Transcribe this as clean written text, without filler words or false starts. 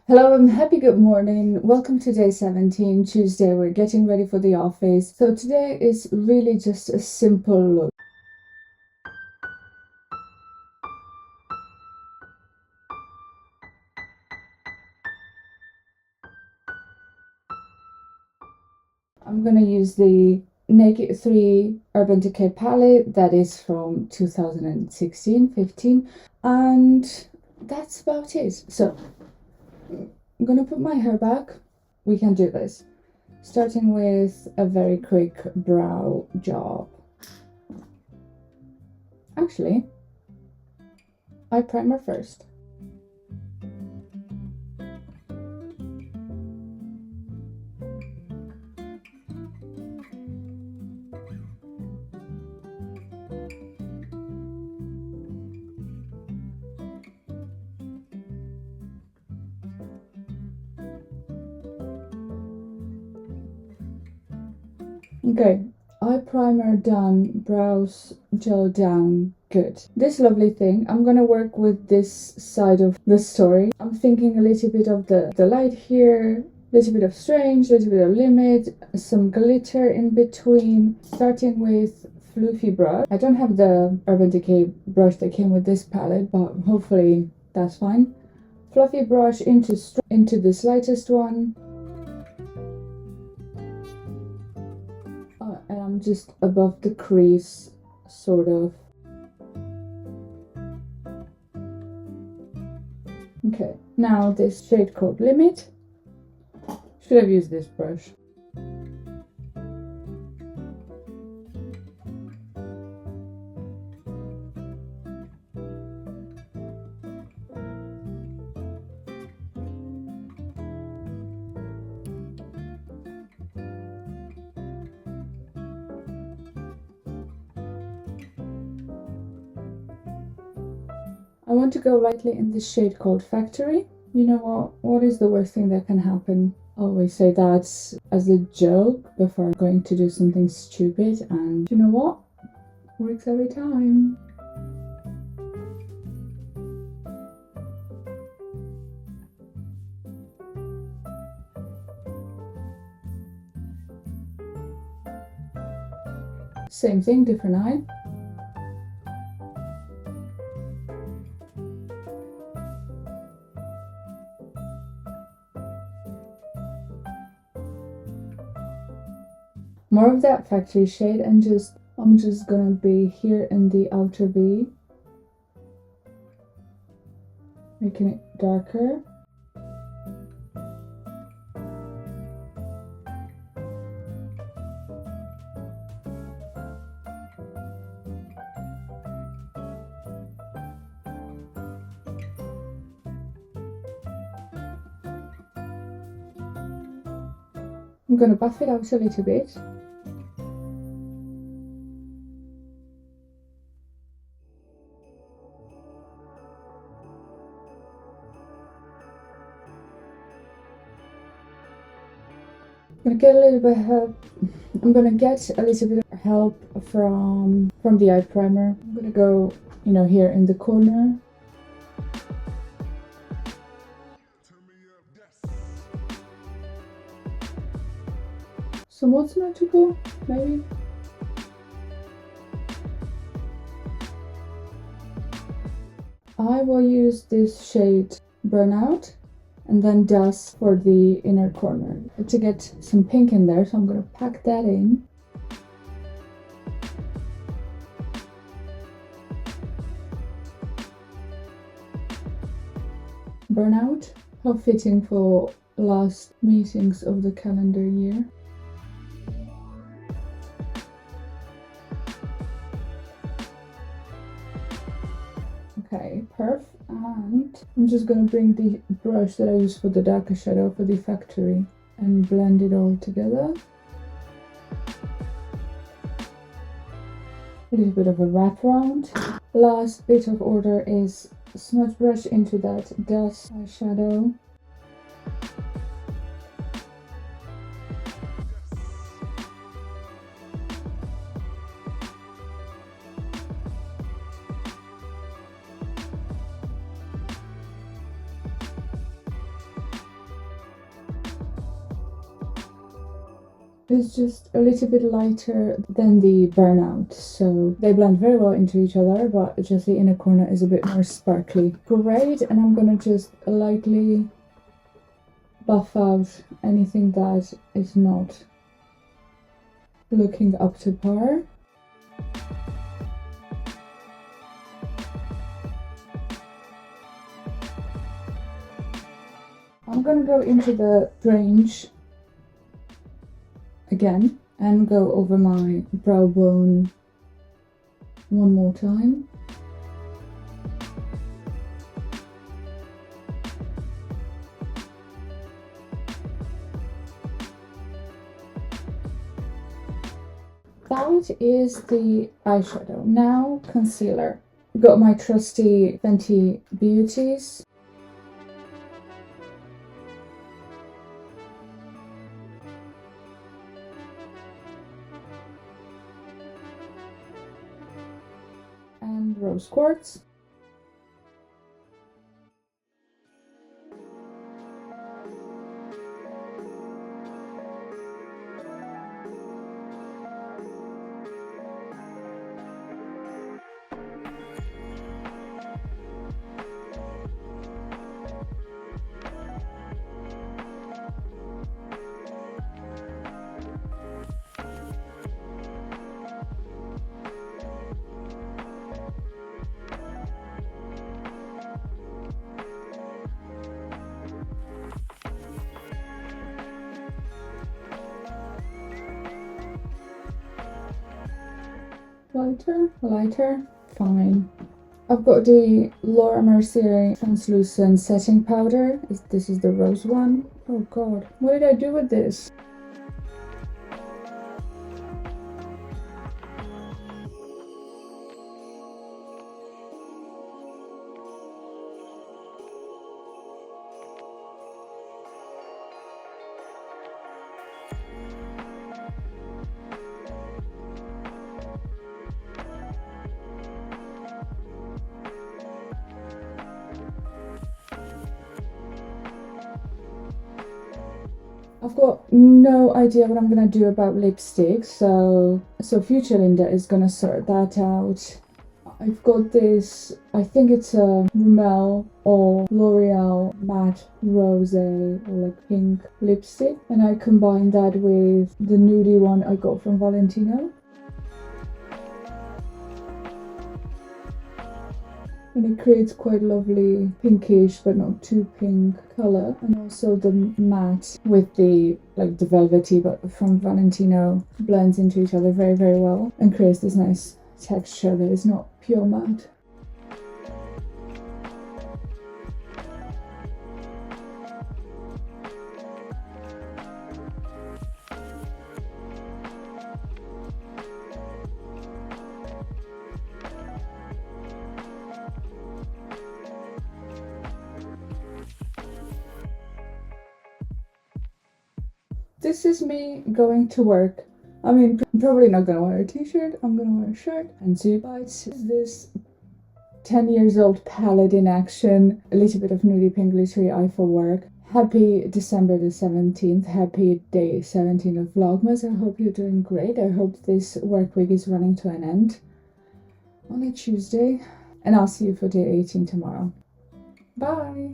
Hello and happy good morning. Welcome to day 17, Tuesday. We're getting ready for the office. So today is really just a simple look. I'm gonna use the Naked3 Urban Decay palette that is from 2016-15, and that's about it. So I'm gonna put my hair back. We can do this. Starting with a very quick brow job. Actually, eye primer first. Okay, eye primer done, brows gel down, good. This lovely thing, I'm gonna work with this side of the story. I'm thinking a little bit of the light here, a little bit of strange, a little bit of limit, some glitter in between, starting with fluffy brush. I don't have the Urban Decay brush that came with this palette, but hopefully that's fine. Fluffy brush into this lightest one. And I'm just above the crease, sort of. Okay, now this shade called Limit. Should have used this brush. I want to go lightly in this shade called Factory. You know what is the worst thing that can happen? I always say that as a joke before going to do something stupid, and you know what? Works every time. Same thing, different eye. More of that Factory shade, and I'm just gonna be here in the outer V, making it darker. I'm gonna buff it out a little bit. I'm gonna get a little bit of help. I'm gonna get a little bit of help from the eye primer. I'm gonna go, here in the corner. Somewhat symmetrical, maybe. I will use this shade Burnout and then Dust for the inner corner to get some pink in there, so I'm going to pack that in. Burnout, how fitting for last meetings of the calendar year. Okay, perf, and I'm just gonna bring the brush that I use for the darker shadow for the Factory and blend it all together. A little bit of a wraparound. Last bit of order is smudge brush into that Dust eyeshadow. is just a little bit lighter than the Burnout, so they blend very well into each other, but just the inner corner is a bit more sparkly. Great, and I'm gonna just lightly buff out anything that is not looking up to par. I'm gonna go into the range again and go over my brow bone one more time. That is the eyeshadow. Now concealer. Got my trusty Fenty Beauties. And rose quartz. Lighter, fine. I've got the Laura Mercier translucent setting powder. This is the rose one. Oh god, what did I do with this? I've got no idea what I'm gonna do about lipstick, so future Linda is gonna sort that out. I've got this, I think it's a Rimmel or L'Oreal matte rose or like pink lipstick, and I combine that with the nudie one I got from Valentino. And it creates quite lovely pinkish but not too pink color, and also the matte with the like the velvety but from Valentino blends into each other very, very well and creates this nice texture that is not pure matte. This is me going to work. I mean, I'm probably not gonna wear a t-shirt, I'm gonna wear a shirt and two bites. This 10 years old palette in action, a little bit of nudie pink glittery eye for work. Happy December the 17th, happy day 17 of Vlogmas. I hope you're doing great. I hope this work week is running to an end on a Tuesday, and I'll see you for day 18 tomorrow. Bye!